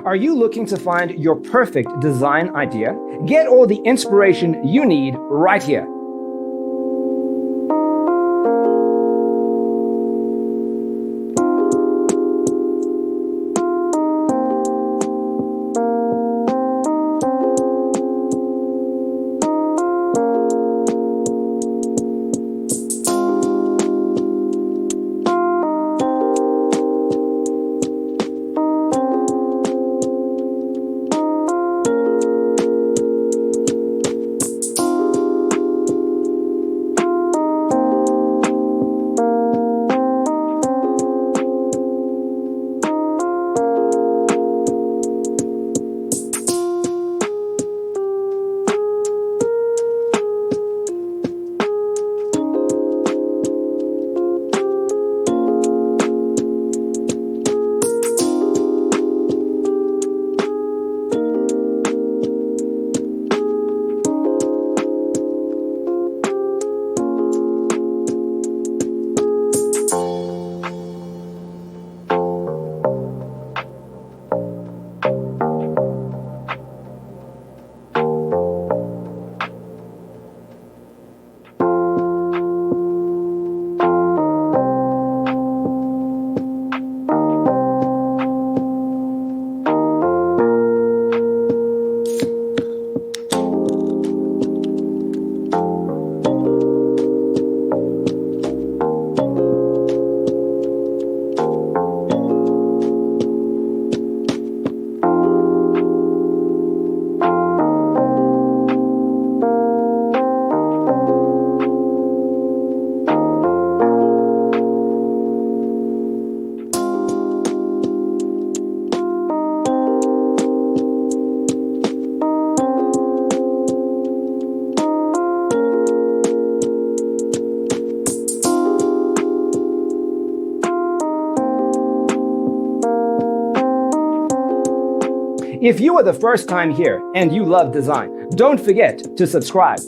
Are you looking to find your perfect design idea? Get all the inspiration you need right here. If you are the first time here and you love design, don't forget to subscribe.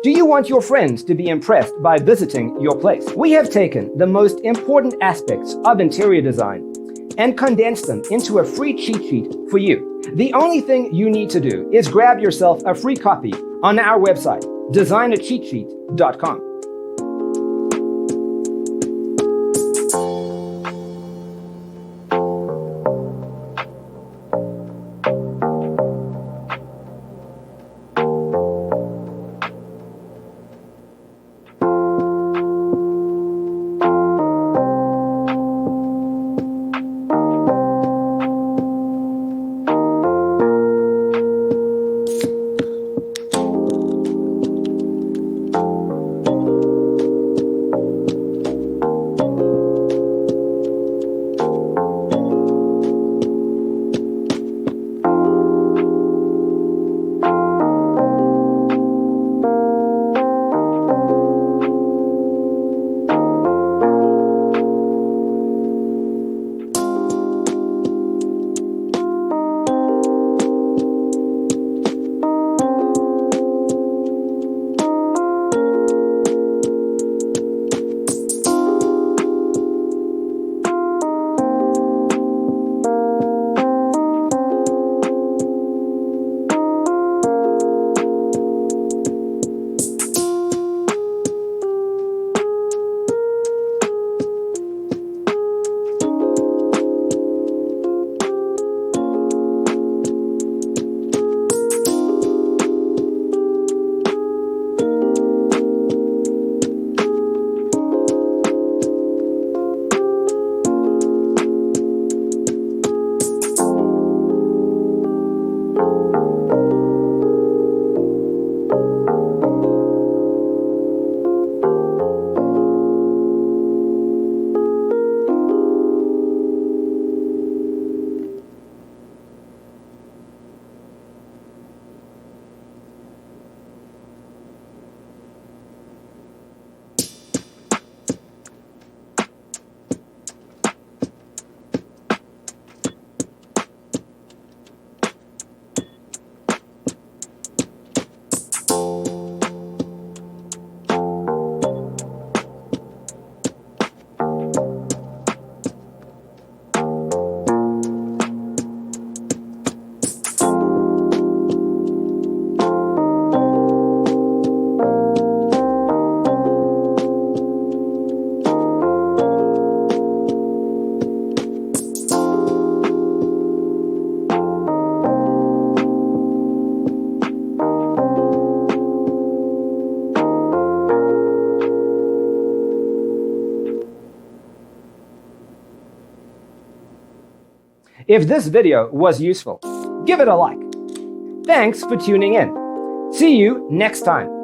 Do you want your friends to be impressed by visiting your place? We have taken the most important aspects of interior design and condensed them into a free cheat sheet for you. The only thing you need to do is grab yourself a free copy on our website, designacheatsheet.com. If this video was useful, give it a like. Thanks for tuning in. See you next time.